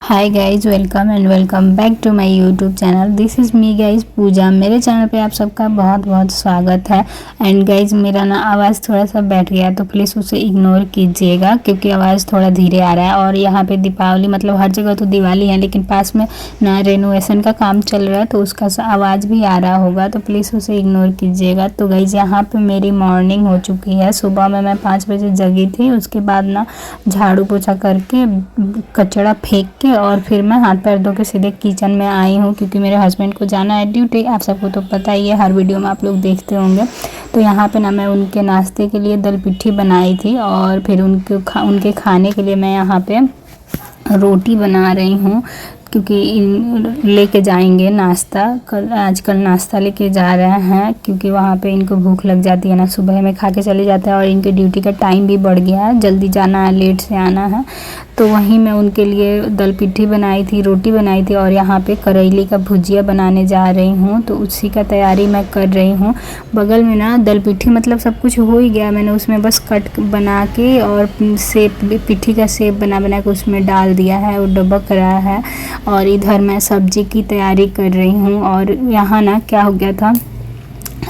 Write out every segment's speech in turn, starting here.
Hi guys, welcome and welcome back to my YouTube channel. This is me guys Pooja. मेरे channel पे आप सबका बहुत बहुत स्वागत है। एंड गाइज मेरा ना आवाज़ थोड़ा सा बैठ गया है तो प्लीज़ उसे इग्नोर कीजिएगा क्योंकि आवाज़ थोड़ा धीरे आ रहा है। और यहाँ पे दीपावली मतलब हर जगह तो दिवाली है लेकिन पास में ना रेनोवेशन का काम चल रहा है तो उसका आवाज़ भी आ रहा होगा तो प्लीज़ उसे इग्नोर कीजिएगा। तो गाइज यहाँ पर मेरी मॉर्निंग हो चुकी है। सुबह में मैं 5 बजे जगी थी। उसके बाद ना झाड़ू पोछा करके कचड़ा फेंक के और फिर मैं हाथ पैर धो के सीधे किचन में आई हूँ क्योंकि मेरे हस्बैंड को जाना है ड्यूटी। आप सबको तो पता ही है, हर वीडियो में आप लोग देखते होंगे। तो यहाँ पे ना मैं उनके नाश्ते के लिए दल पिट्ठी बनाई थी और फिर उनके खाने के लिए मैं यहाँ पे रोटी बना रही हूँ क्योंकि लेके जाएंगे नाश्ता। आजकल नाश्ता लेके जा रहे हैं क्योंकि वहाँ पे इनको भूख लग जाती है ना, सुबह में खा के चले जाते हैं और इनके ड्यूटी का टाइम भी बढ़ गया है, जल्दी जाना है, लेट से आना है। तो वहीं मैं उनके लिए दल पिट्ठी बनाई थी, रोटी बनाई थी और यहाँ पे करेली का भुजिया बनाने जा रही हूँ तो उसी का तैयारी मैं कर रही हूँ। बगल में ना दल पिट्ठी मतलब सब कुछ हो ही गया, मैंने उसमें बस कट बना के और शेप पिट्ठी का शेप बना बना के उसमें डाल दिया है और डबक रहा है। और इधर मैं सब्जी की तैयारी कर रही हूँ। और यहाँ ना क्या हो गया था,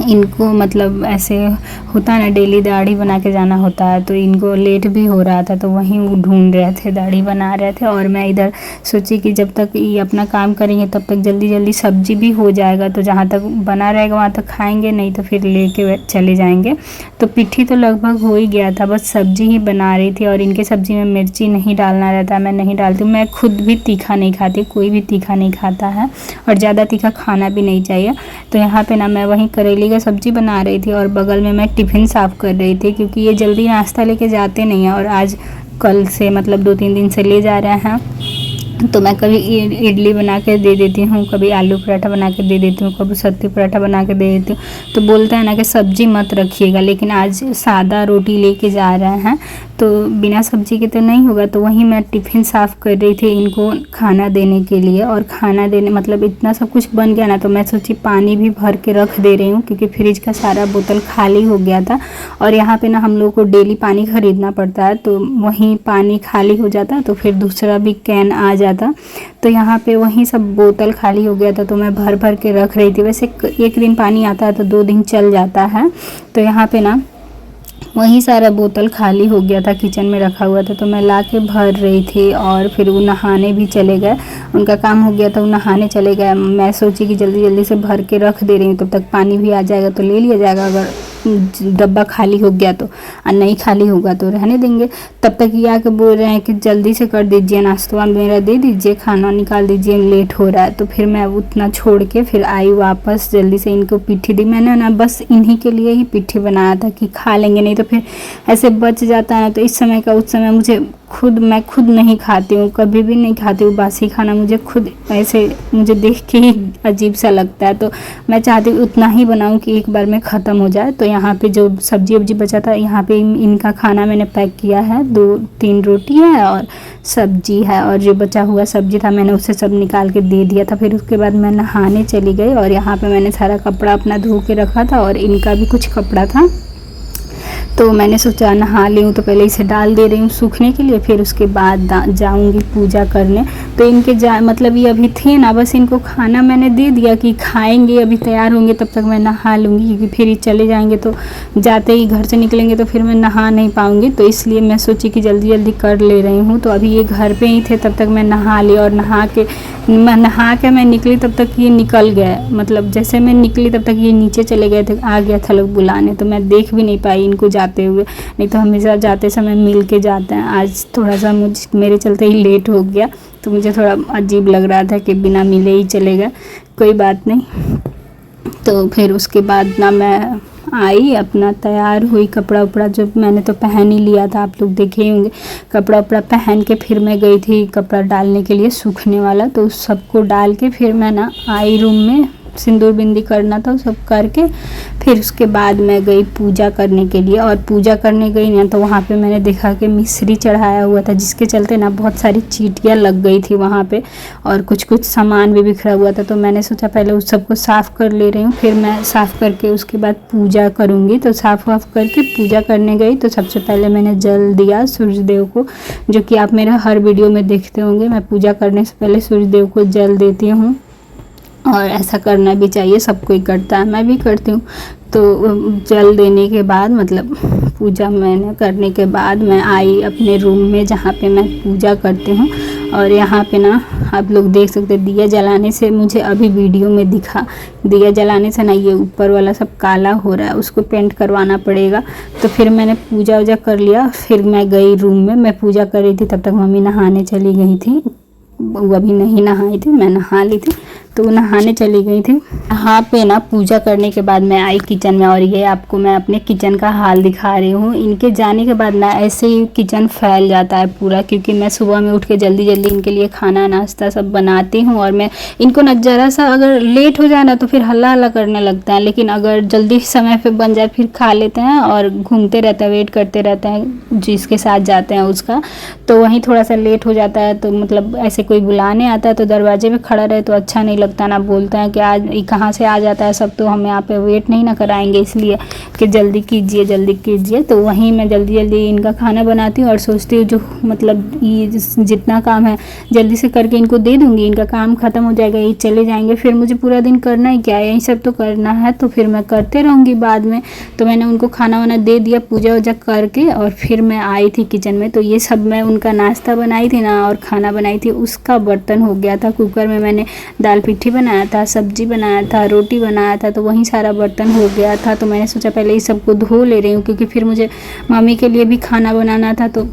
इनको मतलब ऐसे होता है ना, डेली दाढ़ी बना के जाना होता है तो इनको लेट भी हो रहा था तो वहीं वो ढूंढ रहे थे, दाढ़ी बना रहे थे। और मैं इधर सोची कि जब तक ये अपना काम करेंगे तब तक जल्दी जल्दी सब्जी भी हो जाएगा तो जहाँ तक बना रहेगा वहाँ तक खाएंगे, नहीं तो फिर लेके चले जाएंगे। तो पिट्ठी तो लगभग हो ही गया था, बस सब्जी ही बना रही थी। और इनके सब्जी में मिर्ची नहीं डालना रहता, मैं नहीं डालती। मैं खुद भी तीखा नहीं खाती, कोई भी तीखा नहीं खाता है और ज़्यादा तीखा खाना भी नहीं चाहिए। तो यहाँ पे ना मैं वहीं करेली का सब्जी बना रही थी और बगल में मैं टिफ़िन साफ़ कर रही थी क्योंकि ये जल्दी नाश्ता लेके जाते नहीं हैं और आज कल से मतलब 2-3 दिन से ले जा रहे हैं। तो मैं कभी इडली बना के दे देती हूँ, कभी आलू पराठा बना के दे देती हूँ, कभी सत्तू पराठा बना के दे देती हूँ। तो बोलते हैं ना कि सब्जी मत रखिएगा, लेकिन आज सादा रोटी लेके जा रहे हैं तो बिना सब्जी के तो नहीं होगा। तो वहीं मैं टिफ़िन साफ़ कर रही थी इनको खाना देने के लिए। और खाना देने मतलब इतना सब कुछ बन गया ना तो मैं सोची पानी भी भर के रख दे रही हूँ क्योंकि फ्रिज का सारा बोतल खाली हो गया था। और यहाँ पे ना हम लोग को डेली पानी ख़रीदना पड़ता है तो वहीं पानी खाली हो जाता तो फिर दूसरा भी कैन आ जाता। तो यहाँ पे वहीं सब बोतल खाली हो गया था तो मैं भर भर के रख रही थी। वैसे एक दिन पानी आता है तो 2 दिन चल जाता है। तो यहाँ पे ना वहीं सारा बोतल खाली हो गया था, किचन में रखा हुआ था तो मैं ला के भर रही थी। और फिर वो नहाने भी चले गए, उनका काम हो गया था, वो नहाने चले गए। मैं सोची कि जल्दी जल्दी से भर के रख दे रही हूँ, तब तक पानी भी आ जाएगा तो ले लिया जाएगा, अगर डब्बा खाली हो गया तो, और नहीं खाली होगा तो रहने देंगे। तब तक ये आके बोल रहे हैं कि जल्दी से कर दीजिए, नाश्ता मेरा दे दीजिए, खाना निकाल दीजिए, लेट हो रहा है। तो फिर मैं उतना छोड़ के फिर आई वापस, जल्दी से इनको पिट्ठी दी। मैंने ना बस इन्हीं के लिए ही पिट्ठी बनाया था कि खा लेंगे, नहीं तो फिर ऐसे बच जाता है ना। तो इस समय का उस समय मैं खुद नहीं खाती हूँ, कभी भी नहीं खाती हूँ बासी खाना। मुझे खुद ऐसे मुझे देख के ही अजीब सा लगता है तो मैं चाहती हूँ उतना ही बनाऊँ कि एक बार में ख़त्म हो जाए। तो यहाँ पे जो सब्जी वब्जी बचा था, यहाँ पे इनका खाना मैंने पैक किया है, 2-3 रोटी है और सब्जी है। और जो बचा हुआ सब्जी था मैंने उसे सब निकाल के दे दिया था। फिर उसके बाद मैं नहाने चली गई और यहाँ पर मैंने सारा कपड़ा अपना धो के रखा था और इनका भी कुछ कपड़ा था तो मैंने सोचा नहा लूँ तो पहले इसे डाल दे रही हूँ सूखने के लिए, फिर उसके बाद जाऊँगी पूजा करने। तो इनके मतलब ये अभी थे ना, बस इनको खाना मैंने दे दिया कि खाएंगे, अभी तैयार होंगे तब तक मैं नहा लूँगी क्योंकि फिर ये चले जाएंगे तो जाते ही घर से निकलेंगे तो फिर मैं नहा नहीं पाऊँगी। तो इसलिए मैं सोची कि जल्दी जल्दी कर ले रही हूँ। तो अभी ये घर पर ही थे तब तक मैं नहा ली और नहा के मैं निकली तब तक ये निकल गए। मतलब जैसे मैं निकली तब तक ये नीचे चले गए थे, आ गया था लोग बुलाने तो मैं देख भी नहीं पाई इनको जाते हुए, नहीं तो हमेशा जाते समय मिल के जाते हैं। आज थोड़ा सा मेरे चलते ही लेट हो गया तो मुझे थोड़ा अजीब लग रहा था कि बिना मिले ही चले गए, कोई बात नहीं। तो फिर उसके बाद ना मैं आई, अपना तैयार हुई, कपड़ा उपड़ा जो मैंने तो पहन ही लिया था, आप लोग देखे ही होंगे। कपड़ा उपड़ा पहन के फिर मैं गई थी कपड़ा डालने के लिए सूखने वाला, तो उस सबको डाल के फिर मैं ना आई रूम में सिंदूर बिंदी करना था, सब करके फिर उसके बाद मैं गई पूजा करने के लिए। और पूजा करने गई ना तो वहाँ पे मैंने देखा कि मिश्री चढ़ाया हुआ था, जिसके चलते ना बहुत सारी चींटियाँ लग गई थी वहाँ पे, और कुछ कुछ सामान भी बिखरा हुआ था। तो मैंने सोचा पहले उस सबको साफ़ कर ले रही हूँ, फिर मैं साफ़ करके उसके बाद पूजा करूँगी। तो साफ़ वाफ़ करके पूजा करने गई तो सबसे पहले मैंने जल दिया सूर्यदेव को, जो कि आप मेरा हर वीडियो में देखते होंगे। मैं पूजा करने से पहले सूर्यदेव को जल देती हूँ, और ऐसा करना भी चाहिए, सब कोई करता है, मैं भी करती हूँ। तो जल देने के बाद मतलब पूजा मैंने करने के बाद मैं आई अपने रूम में, जहाँ पे मैं पूजा करती हूँ। और यहाँ पे ना आप लोग देख सकते हैं, दिया जलाने से मुझे अभी वीडियो में दिखा, दिया जलाने से ना ये ऊपर वाला सब काला हो रहा है, उसको पेंट करवाना पड़ेगा। तो फिर मैंने पूजा वूजा कर लिया, फिर मैं गई रूम में। मैं पूजा कर रही थी, तब तक मम्मी नहाने चली गई थी। वो अभी नहीं नहाई थी, मैं नहा ली थी, तो नहाने चली गई थी। यहाँ पे ना पूजा करने के बाद मैं आई किचन में, और ये आपको मैं अपने किचन का हाल दिखा रही हूँ। इनके जाने के बाद ना ऐसे ही किचन फैल जाता है पूरा, क्योंकि मैं सुबह में उठ के जल्दी जल्दी इनके लिए खाना नाश्ता सब बनाती हूँ। और मैं इनको ना ज़रा सा अगर लेट हो जाए ना तो फिर हल्ला हल्ला करने लगता है, लेकिन अगर जल्दी समय पे बन जाए फिर खा लेते हैं, और घूमते रहते हैं, वेट करते रहते हैं जिसके साथ जाते हैं उसका। तो वहीं थोड़ा सा लेट हो जाता है, तो मतलब ऐसे कोई बुलाने आता है तो दरवाजे पे खड़ा रहे तो अच्छा नहीं लगता ना, बोलते हैं कि आज कहाँ से आ जाता है सब, तो हम यहाँ पे वेट नहीं ना कराएंगे, इसलिए कि जल्दी कीजिए जल्दी कीजिए। तो वहीं मैं जल्दी जल्दी इनका खाना बनाती हूँ, और सोचती हूँ जो मतलब ये जितना काम है जल्दी से करके इनको दे दूँगी, इनका काम ख़त्म हो जाएगा, ये चले जाएंगे, फिर मुझे पूरा दिन करना ही क्या है, यही सब तो करना है, तो फिर मैं करते रहूँगी बाद में। तो मैंने उनको खाना वाना दे दिया पूजा वूजा करके, और फिर मैं आई थी किचन में। तो ये सब मैं उनका नाश्ता बनाई थी ना और खाना बनाई थी, उसका बर्तन हो गया था। कुकर में मैंने दाल पिट्ठी बनाया था, सब्जी बनाया था, रोटी बनाया था, तो वहीं सारा बर्तन हो गया था। तो मैंने सोचा पहले इस सबको धो ले रही हूँ, क्योंकि फिर मुझे मम्मी के लिए भी खाना बनाना था, तो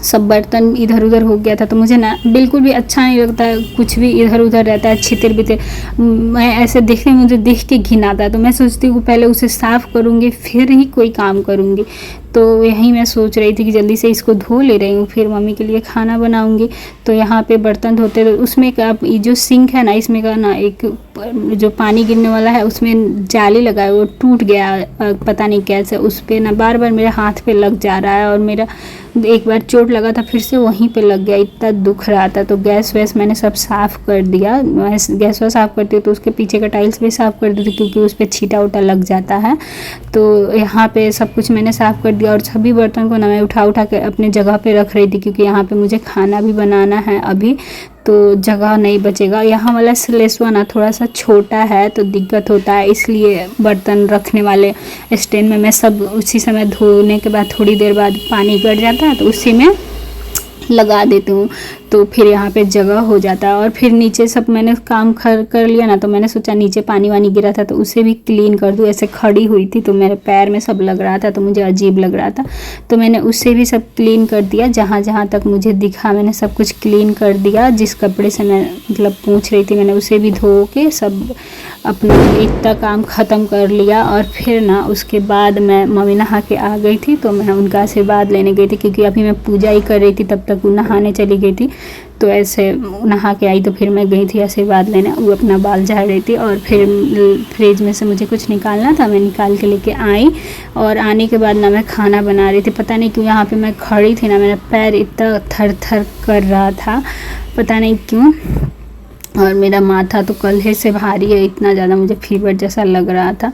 सब बर्तन इधर उधर हो गया था। तो मुझे ना बिल्कुल भी अच्छा नहीं लगता है, कुछ भी इधर उधर रहता है, छितर बितर, मैं ऐसे देखने मुझे देख के घिन आता है। तो मैं सोचती हूँ पहले उसे साफ़ करूँगी फिर ही कोई काम करूँगी। तो यही मैं सोच रही थी कि जल्दी से इसको धो ले रही हूँ, फिर मम्मी के लिए खाना बनाऊँगी। तो यहाँ पे बर्तन धोते तो उसमें का ये जो सिंक है ना, इसमें का ना एक जो पानी गिरने वाला है उसमें जाली लगा है, वो टूट गया पता नहीं कैसे, उस पर ना बार बार मेरे हाथ पे लग जा रहा है, और मेरा एक बार चोट लगा था फिर से वहीं पे लग गया, इतना दुख रहा था। तो गैस वैस मैंने सब साफ़ कर दिया, गैस वैस साफ़ करती हूँ तो उसके पीछे का टाइल्स भी साफ़ कर देती, क्योंकि उस पर छीटा उटा लग जाता है। तो यहाँ पे सब कुछ मैंने साफ़ कर दिया, और सभी बर्तन को ना मैं उठा उठा के अपने जगह पे रख रही थी, क्योंकि यहाँ पे मुझे खाना भी बनाना है अभी, तो जगह नहीं बचेगा। यहाँ वाला स्लेसवा ना थोड़ा सा छोटा है तो दिक्कत होता है, इसलिए बर्तन रखने वाले स्टैंड में मैं सब उसी समय धोने के बाद थोड़ी देर बाद पानी गिर जाता है तो उसी में लगा देती हूँ, तो फिर यहाँ पे जगह हो जाता है। और फिर नीचे सब मैंने काम कर लिया ना, तो मैंने सोचा नीचे पानी वानी गिरा था तो उसे भी क्लीन कर दूँ। ऐसे खड़ी हुई थी तो मेरे पैर में सब लग रहा था, तो मुझे अजीब लग रहा था, तो मैंने उससे भी सब क्लीन कर दिया। जहाँ जहाँ तक मुझे दिखा मैंने सब कुछ क्लीन कर दिया। जिस कपड़े से मैं मतलब पूछ रही थी मैंने उसे भी धो के सब अपना इतना काम ख़त्म कर लिया। और फिर ना उसके बाद मैं मम्मी नहा के आ गई थी, तो मैं उनका आशीर्वाद लेने गई थी, क्योंकि अभी मैं पूजा ही कर रही थी, तब तक वो नहाने चली गई थी। तो ऐसे नहा के आई तो फिर मैं गई थी आशीर्वाद लेने, वो अपना बाल झाड़ रही थी। और फिर फ्रिज में से मुझे कुछ निकालना था, मैं निकाल के लेके आई। और आने के बाद ना मैं खाना बना रही थी, पता नहीं क्यों यहाँ पे मैं खड़ी थी ना, मेरा पैर इतना थर थर कर रहा था, पता नहीं क्यों। और मेरा माथा तो कल्हे से भारी है, इतना ज़्यादा मुझे फीवर जैसा लग रहा था।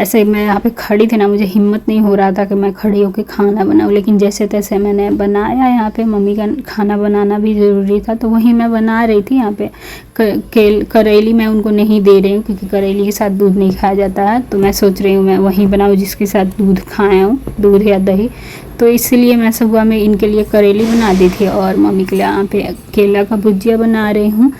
ऐसे मैं यहाँ पे खड़ी थी ना, मुझे हिम्मत नहीं हो रहा था कि मैं खड़ी होकर खाना बनाऊँ, लेकिन जैसे तैसे मैंने बनाया। यहाँ पे मम्मी का खाना बनाना भी ज़रूरी था, तो वहीं मैं बना रही थी। यहाँ पे करेली मैं उनको नहीं दे रही हूँ, क्योंकि करेली के साथ दूध नहीं खाया जाता है, तो मैं सोच रही हूँ मैं वहीं बनाऊँ जिसके साथ दूध खाए हूँ, दूध या दही। तो इसलिए मैं सुबह में इनके लिए करेली बना दी थी, और मम्मी के लिए यहाँ पे केला का भुजिया बना रही हूँ।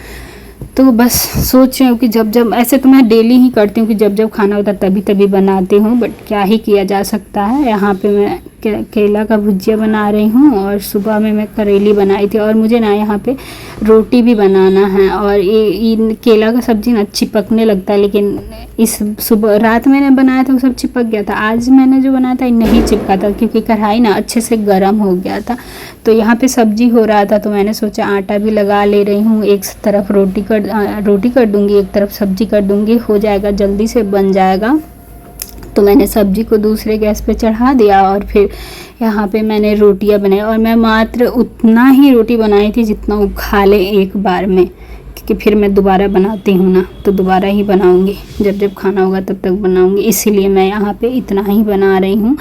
तो बस सोच रही हूँ कि जब ऐसे तो मैं डेली ही करती हूँ कि जब खाना होता है तभी बनाती हूँ, बट क्या ही किया जा सकता है। यहाँ पे मैं केला का भुजिया बना रही हूँ और सुबह में मैं करेली बनाई थी। और मुझे ना यहाँ पे रोटी भी बनाना है। और ये केला का सब्ज़ी ना चिपकने लगता है, लेकिन इस सुबह रात मैंने बनाया था वो सब चिपक गया था। आज मैंने जो बनाया था नहीं चिपका था, क्योंकि कढ़ाई ना अच्छे से गर्म हो गया था। तो यहाँ पे सब्जी हो रहा था, तो मैंने सोचा आटा भी लगा ले रही हूँ। एक तरफ रोटी कर दूँगी, एक तरफ सब्जी कर दूँगी, हो जाएगा, जल्दी से बन जाएगा। तो मैंने सब्जी को दूसरे गैस पे चढ़ा दिया और फिर यहाँ पे मैंने रोटियाँ बनाई। और मैं मात्र उतना ही रोटी बनाई थी जितना वो खा ले एक बार में, क्योंकि फिर मैं दोबारा बनाती हूँ ना, तो दोबारा ही बनाऊँगी, जब जब खाना होगा तब तक बनाऊँगी। इसीलिए मैं यहाँ पे इतना ही बना रही हूँ,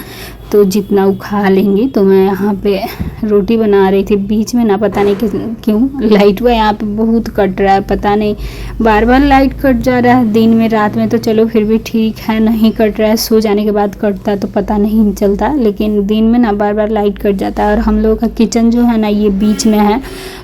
तो जितना वो खा लेंगी। तो मैं यहाँ पे रोटी बना रही थी। बीच में ना पता नहीं क्यों लाइट हुआ यहाँ पे बहुत कट रहा है, पता नहीं, बार बार लाइट कट जा रहा है। दिन में रात में तो चलो फिर भी ठीक है, नहीं कट रहा है, सो जाने के बाद कटता है तो पता नहीं चलता, लेकिन दिन में ना बार बार लाइट कट जाता है। और हम लोगों का किचन जो है ना ये बीच में है,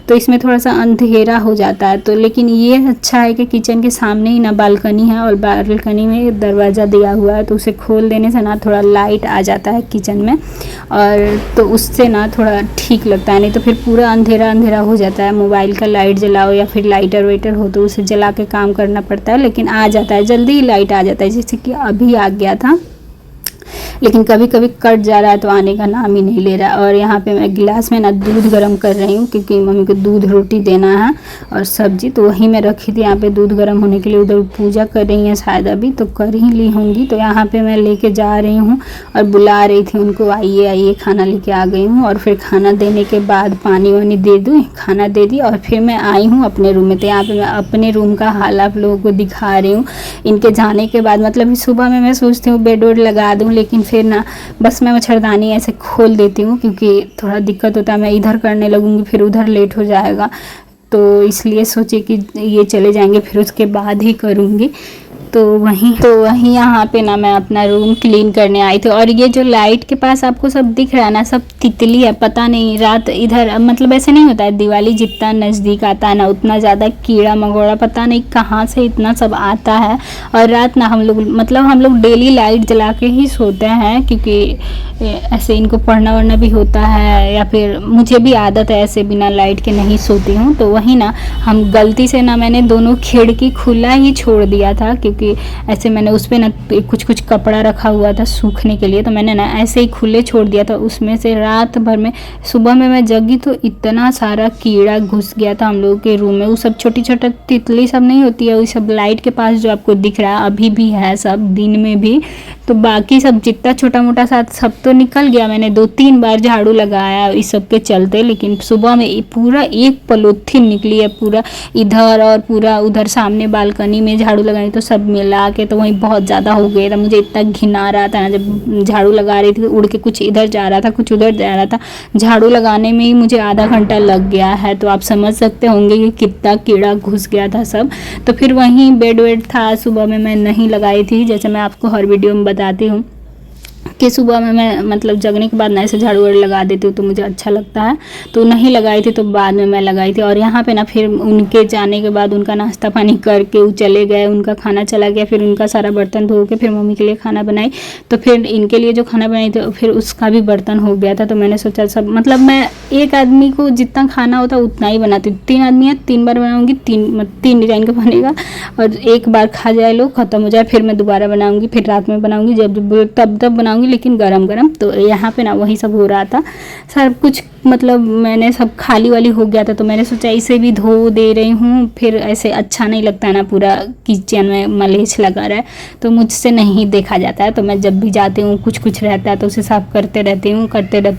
तो इसमें थोड़ा सा अंधेरा हो जाता है। तो लेकिन ये अच्छा है कि किचन के सामने ही ना बालकनी है, और बालकनी में दरवाज़ा दिया हुआ है, तो उसे खोल देने से ना थोड़ा लाइट आ जाता है किचन में, और तो उससे ना थोड़ा ठीक लगता है। नहीं तो फिर पूरा अंधेरा अंधेरा हो जाता है। मोबाइल का लाइट जलाओ या फिर लाइटर वाइटर हो तो उसे जला के काम करना पड़ता है, लेकिन आ जाता है, जल्दी ही लाइट आ जाता है। जैसे कि अभी आ गया था, लेकिन कभी कभी कट जा रहा है तो आने का नाम ही नहीं ले रहा। और यहाँ पे मैं गिलास में ना दूध गर्म कर रही हूँ, क्योंकि मम्मी को दूध रोटी देना है और सब्जी, तो वहीं मैं रखी थी यहाँ पे दूध गर्म होने के लिए। उधर पूजा कर रही हैं शायद, अभी तो कर ही ली होंगी। तो यहाँ पे मैं लेके जा रही हूँ और बुला रही थी उनको, आइए आइए, खाना लेके आ गई हूँ। और फिर खाना देने के बाद पानी वानी दे दूँ, खाना दे दी, और फिर मैं आई हूँ अपने रूम में। तो यहाँ पर मैं अपने रूम का हाल आप लोगों को दिखा रही हूँ। इनके जाने के बाद मतलब सुबह में मैं सोचती हूँ बेड वेड लगा दूँ, लेकिन फिर ना बस मैं मच्छरदानी ऐसे खोल देती हूँ, क्योंकि थोड़ा दिक्कत होता है। मैं इधर करने लगूँगी फिर उधर लेट हो जाएगा, तो इसलिए सोचे कि ये चले जाएंगे फिर उसके बाद ही करूँगी। तो वहीं यहाँ पे ना मैं अपना रूम क्लीन करने आई थी। और ये जो लाइट के पास आपको सब दिख रहा है ना, सब तितली है। पता नहीं रात इधर मतलब ऐसे नहीं होता है, दिवाली जितना नज़दीक आता है ना उतना ज़्यादा कीड़ा मकोड़ा पता नहीं कहाँ से इतना सब आता है। और रात ना हम लोग डेली लाइट जला के ही सोते हैं, क्योंकि ऐसे इनको पढ़ना वढ़ना भी होता है, या फिर मुझे भी आदत है ऐसे बिना लाइट के नहीं सोती हूँ। तो वहीं ना हम गलती से ना मैंने दोनों खिड़की खुला ही छोड़ दिया था, क्योंकि ऐसे मैंने उस पर ना कुछ कपड़ा रखा हुआ था सूखने के लिए, तो मैंने ना ऐसे ही खुले छोड़ दिया था। उसमें से रात भर में सुबह में मैं जगी तो इतना सारा कीड़ा घुस गया था हम लोगों के रूम में। वो सब छोटी छोटी तितली सब नहीं होती है, वो सब लाइट के पास जो आपको दिख रहा है अभी भी है, सब दिन में भी। तो बाकी सब जितना छोटा मोटा सा सब तो निकल गया। मैंने 2-3 बार झाड़ू लगाया इस सब के चलते, लेकिन सुबह में पूरा एक पॉलीथीन निकली है पूरा इधर, और पूरा उधर सामने बालकनी में झाड़ू लगाई तो सब मिला के तो वहीं बहुत ज़्यादा हो गया था। मुझे इतना घिना रहा था ना, जब झाड़ू लगा रही थी उड़ के कुछ इधर जा रहा था कुछ उधर जा रहा था। झाड़ू लगाने में ही मुझे आधा घंटा लग गया है, तो आप समझ सकते होंगे कि कितना कीड़ा घुस गया था सब। तो फिर वहीं बेड वेड था, सुबह में मैं नहीं लगाई थी, जैसे मैं आपको हर वीडियो में बताती हूँ कि सुबह में मैं मतलब जगने के बाद ना ऐसे झाड़ू वाड़ू लगा देती हूँ तो मुझे अच्छा लगता है, तो नहीं लगाई थी, तो बाद में मैं लगाई थी। और यहाँ पे ना फिर उनके जाने के बाद उनका नाश्ता पानी करके वो चले गए, उनका खाना चला गया, फिर उनका सारा बर्तन धो के फिर मम्मी के लिए खाना बनाई। तो फिर इनके लिए जो खाना बनाई तो फिर उसका भी बर्तन हो गया था। तो मैंने सोचा सब मतलब मैं एक आदमी को जितना खाना होता उतना ही बनाती हूँ। 3 आदमी है, 3 बार बनाऊँगी, 3 डिज़ाइन का बनेगा, और एक बार खा जाए लोग ख़त्म हो जाए, फिर मैं दोबारा बनाऊँगी, फिर रात में बनाऊँगी, जब तब बनाऊँगी, लेकिन गरम गरम। तो यहाँ पे ना वही सब हो रहा था, सब कुछ मतलब मैंने सब खाली वाली हो गया था, तो मैंने सोचा इसे भी धो दे रही हूँ। फिर ऐसे अच्छा नहीं लगता है ना, पूरा किचन में मलेच लगा रहा है, तो मुझसे नहीं देखा जाता है। तो मैं जब भी जाती हूँ कुछ कुछ रहता है तो उसे साफ़ करते रहती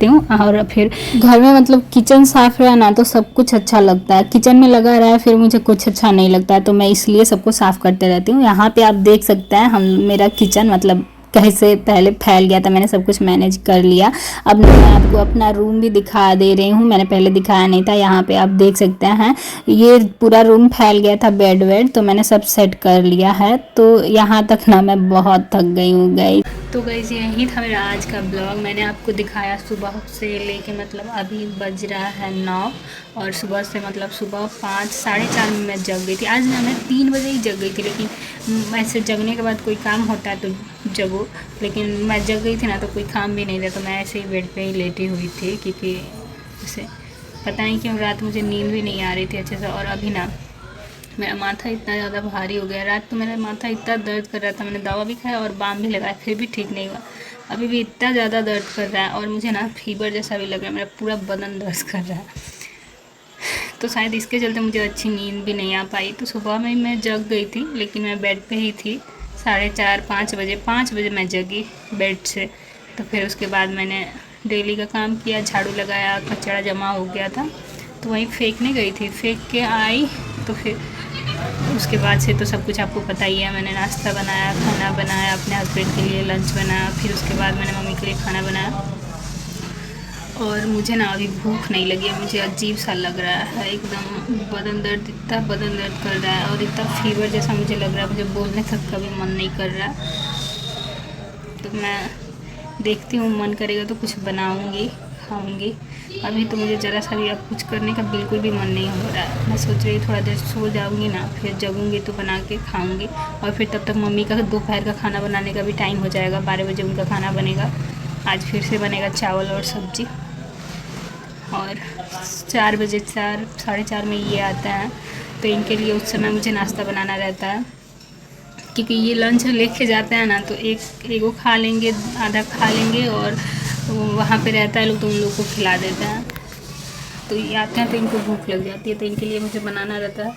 हूँ। और फिर घर में मतलब किचन साफ़ रहा ना तो सब कुछ अच्छा लगता है। किचन में लगा रहा है फिर मुझे कुछ अच्छा नहीं लगता है, तो मैं इसलिए सबको साफ़ करते रहती हूँ। यहाँ पे आप देख सकते हैं मेरा किचन मतलब कैसे पहले फैल गया था, मैंने सब कुछ मैनेज कर लिया। अब मैं आपको अपना रूम भी दिखा दे रही हूँ, मैंने पहले दिखाया नहीं था। यहाँ पे आप देख सकते हैं ये पूरा रूम फैल गया था, बेड वेड तो मैंने सब सेट कर लिया है। तो यहाँ तक ना मैं बहुत थक गई हूँ गाइस। तो गाइस यही था मेरा आज का ब्लॉग। मैंने आपको दिखाया सुबह से लेके मतलब अभी बज रहा है 9 और सुबह से मतलब सुबह 5 साढ़े 4 में मैं जग गई थी। आज मैं 3 बजे ही जग गई थी, लेकिन ऐसे जगने के बाद कोई काम होता है तो जगो, लेकिन मैं जग गई थी ना तो कोई काम भी नहीं था, तो मैं ऐसे ही बेड पे ही लेटी हुई थी क्योंकि जैसे पता नहीं क्यों रात मुझे नींद भी नहीं आ रही थी अच्छे से। और अभी ना मेरा माथा इतना ज़्यादा भारी हो गया, रात को मेरा माथा इतना दर्द कर रहा था, मैंने दवा भी खाया और बाम भी लगाया फिर भी ठीक नहीं हुआ। अभी भी इतना ज़्यादा दर्द कर रहा है और मुझे ना फीवर जैसा भी लग रहा है, मेरा पूरा बदन दर्द कर रहा है। तो शायद इसके चलते मुझे अच्छी नींद भी नहीं आ पाई। तो सुबह में मैं जग गई थी, लेकिन मैं बेड पे ही थी। 4:30 5 बजे मैं जगी बेड से। तो फिर उसके बाद मैंने डेली का काम किया, झाड़ू लगाया, कचरा जमा हो गया था तो वहीं फेंकने गई थी, फेंक के आई। तो फिर उसके बाद से तो सब कुछ आपको पता ही है। मैंने नाश्ता बनाया, खाना बनाया, अपने हस्बैंड के लिए लंच बनाया, फिर उसके बाद मैंने मम्मी के लिए खाना बनाया। और मुझे ना अभी भूख नहीं लगी है, मुझे अजीब सा लग रहा है एकदम, बदन दर्द इतना बदन दर्द कर रहा है और इतना फीवर जैसा मुझे लग रहा है, मुझे बोलने तक का भी मन नहीं कर रहा। तो मैं देखती हूँ, मन करेगा तो कुछ बनाऊँगी, खाऊँगी। अभी तो मुझे ज़रा सा भी अब कुछ करने का बिल्कुल भी मन नहीं हो रहा है। मैं सोच रही थोड़ा देर सो जाऊँगी ना, फिर जगूँगी तो बना के खाऊँगी। और फिर तब तक मम्मी का दोपहर का खाना बनाने का भी टाइम हो जाएगा, 12 बजे उनका खाना बनेगा। आज फिर से बनेगा चावल और सब्ज़ी। और 4 बजे 4 साढ़े 4 में ये आता है, तो इनके लिए उस समय मुझे नाश्ता बनाना रहता है, क्योंकि ये लंच लेके जाते हैं ना तो एगो खा लेंगे, आधा खा लेंगे और वहाँ पे रहता है लोग तो उन लोग को खिला देते हैं। तो ये आते हैं तो इनको भूख लग जाती है, तो इनके लिए मुझे बनाना रहता है।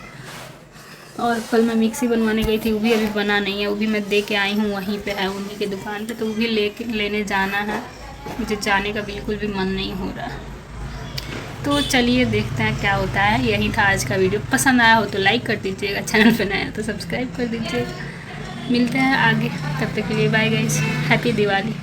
और कल मैं मिक्सी बनवाने गई थी, वो भी अभी बना नहीं है, वो भी मैं दे के आई हूँ, वहीं पे है उन्हीं के दुकान पे, तो वो भी लेने जाना है। मुझे जाने का बिल्कुल भी मन नहीं हो रहा। तो चलिए देखते हैं क्या होता है। यही था आज का वीडियो। पसंद आया हो तो लाइक कर दीजिएगा, चैनल पे नया है तो सब्सक्राइब कर दीजिएगा। मिलते हैं आगे, तब तक के लिए बाय गाइस, हैप्पी दिवाली।